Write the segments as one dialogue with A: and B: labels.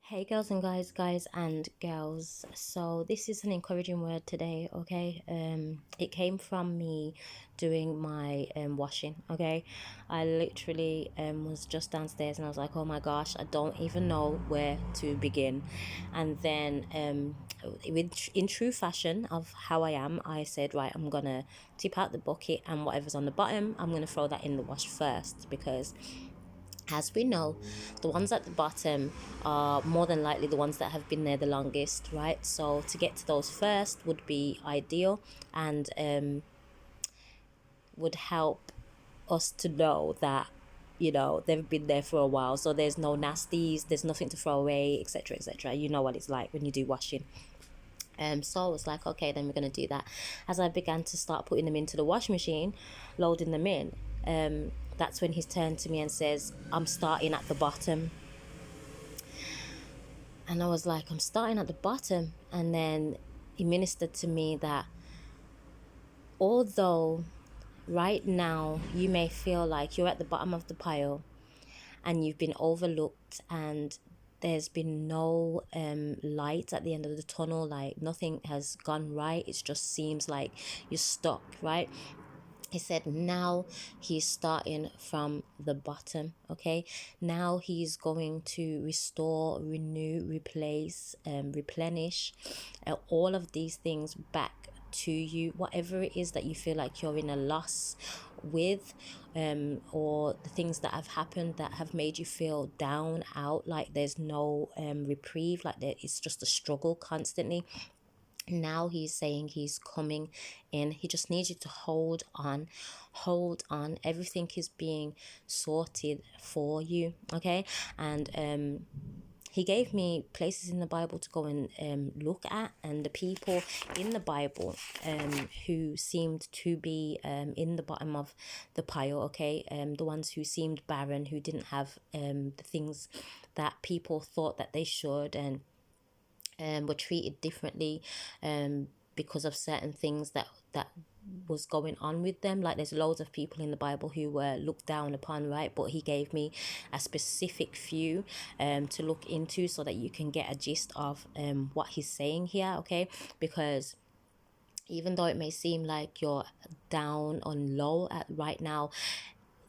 A: Hey girls and guys and girls. So this is an encouraging word today, okay? It came from me doing my washing, okay? I literally was just downstairs and I was like, "Oh my gosh, I don't even know where to begin." And then in true fashion of how I am, I said, "Right, I'm going to tip out the bucket and whatever's on the bottom, I'm going to throw that in the wash first because as we know, the ones at the bottom are more than likely the ones that have been there the longest, right? So to get to those first would be ideal and would help us to know that they've been there for a while, so there's no nasties, there's nothing to throw away, etc., etc. You know what it's like when you do washing. So I was like, okay, then we're going to do that. As I began to start putting them into the wash machine, loading them in, that's when he's turned to me and says, "I'm starting at the bottom." And I was like, "I'm starting at the bottom." And then he ministered to me that although right now you may feel like you're at the bottom of the pile and you've been overlooked and there's been no light at the end of the tunnel, like nothing has gone right, it just seems like you're stuck, right? He said now he's starting from the bottom, okay? Now he's going to restore, renew, replace, replenish all of these things back to you, whatever it is that you feel like you're in a loss with, or the things that have happened that have made you feel down, out, like there's no reprieve, like it's just a struggle constantly. Now he's saying he's coming in. He just needs you to hold on. Everything is being sorted for you, okay? And he gave me places in the Bible to go and look at, and the people in the Bible who seemed to be in the bottom of the pile, okay? The ones who seemed barren, who didn't have the things that people thought that they should, and were treated differently because of certain things that was going on with them. Like there's loads of people in the Bible who were looked down upon, right? But he gave me a specific few to look into so that you can get a gist of what he's saying here, okay? Because even though it may seem like you're down on low at right now,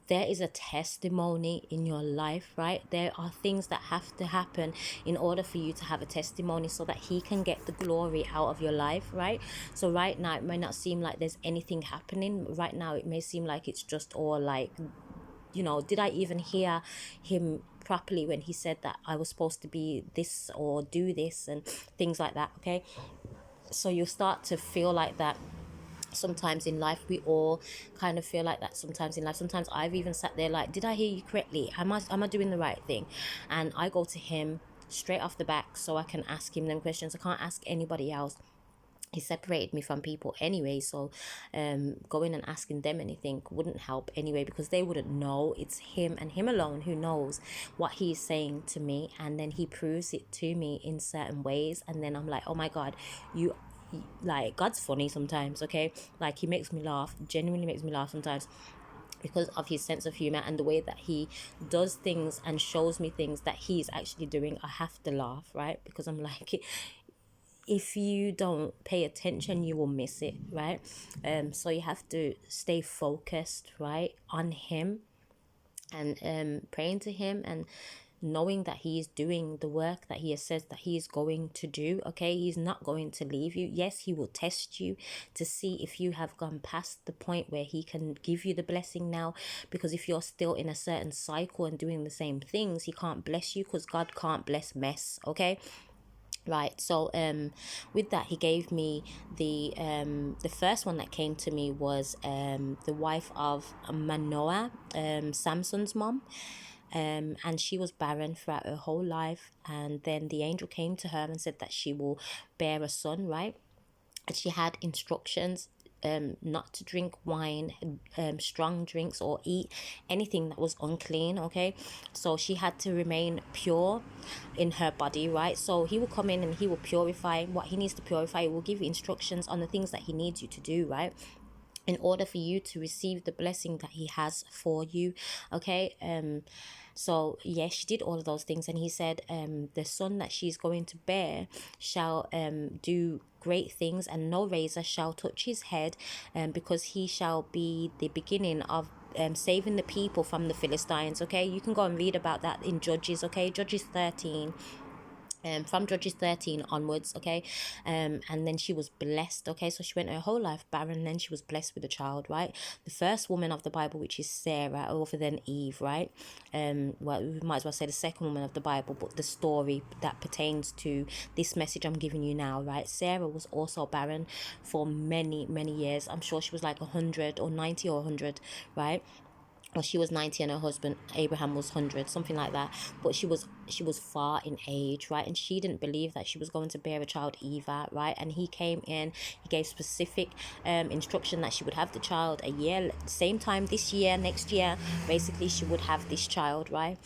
A: there is a testimony in your life, right? There are things that have to happen in order for you to have a testimony so that he can get the glory out of your life, right? So right now it might not seem like there's anything happening. Right now it may seem like it's just all like, did I even hear him properly when he said that I was supposed to be this or do this and things like that, okay? So you'll start to feel like that sometimes in life. We all kind of feel like that sometimes in life. Sometimes I've even sat there like, did I hear you correctly? Am I doing the right thing? And I go to him straight off the back so I can ask him them questions. I can't ask anybody else. He separated me from people anyway, so going and asking them anything wouldn't help anyway, because they wouldn't know. It's him and him alone who knows what he's saying to me, and then he proves it to me in certain ways, and then I'm like, oh my God, like, God's funny sometimes, okay? Like, he makes me laugh, genuinely makes me laugh sometimes, because of his sense of humor and the way that he does things and shows me things that he's actually doing. I have to laugh, right? Because I'm like, if you don't pay attention, you will miss it, right? So you have to stay focused, right, on him, and praying to him, and knowing that he is doing the work that he has said that he is going to do, okay? He's not going to leave you. Yes, he will test you to see if you have gone past the point where he can give you the blessing now, because if you're still in a certain cycle and doing the same things, he can't bless you, because God can't bless mess, okay? Right, so with that, he gave me the first one that came to me was the wife of Manoah, Samson's mom. And she was barren throughout her whole life, and then the angel came to her and said that she will bear a son, right? And she had instructions not to drink wine, strong drinks, or eat anything that was unclean, okay? So she had to remain pure in her body, right? So he will come in and he will purify what he needs to purify. He will give you instructions on the things that he needs you to do, right, in order for you to receive the blessing that he has for you, okay? So yeah, she did all of those things, and he said, the son that she's going to bear shall do great things, and no razor shall touch his head, because he shall be the beginning of saving the people from the Philistines. Okay, you can go and read about that in Judges. Okay, Judges 13, from Judges 13 onwards. Okay, and then she was blessed. Okay, so she went her whole life barren, and then she was blessed with a child, right? The first woman of the Bible, which is Sarah, other than Eve, right? Well, we might as well say the second woman of the Bible, but the story that pertains to this message I'm giving you now, right? Sarah was also barren for many years. I'm sure she was like 100 or 90 or 100, right? Well, she was 90 and her husband Abraham was 100, something like that. But she was far in age, right? And she didn't believe that she was going to bear a child either, right? And he came in, he gave specific instruction that she would have the child a year, same time this year, next year, basically she would have this child, right?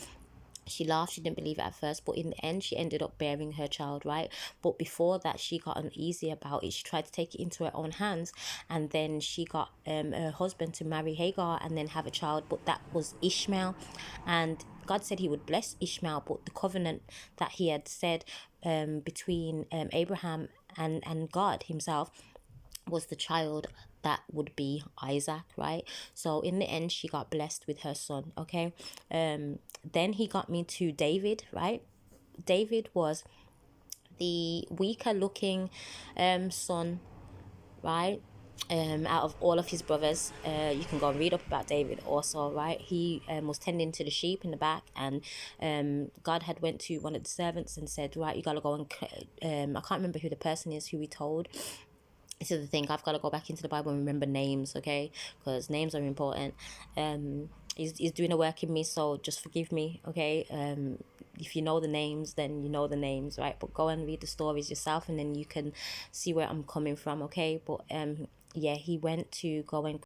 A: She laughed, she didn't believe it at first, but in the end she ended up bearing her child, right? But before that, she got uneasy about it. She tried to take it into her own hands, and then she got her husband to marry Hagar and then have a child, but that was Ishmael. And God said he would bless Ishmael, but the covenant that he had said between Abraham and God himself was the child that would be Isaac, right? So in the end, she got blessed with her son. Okay, then he got me to David, right? David was the weaker looking son, right? Out of all of his brothers, you can go and read up about David also, right? He was tending to the sheep in the back, and God had went to one of the servants and said, right, you gotta go and I can't remember who the person is who he told. This is the thing, I've got to go back into the Bible and remember names, okay? Because names are important. He's doing a work in me, so just forgive me, okay? If you know the names, then you know the names, right? But go and read the stories yourself, and then you can see where I'm coming from, okay? But yeah, he went to go and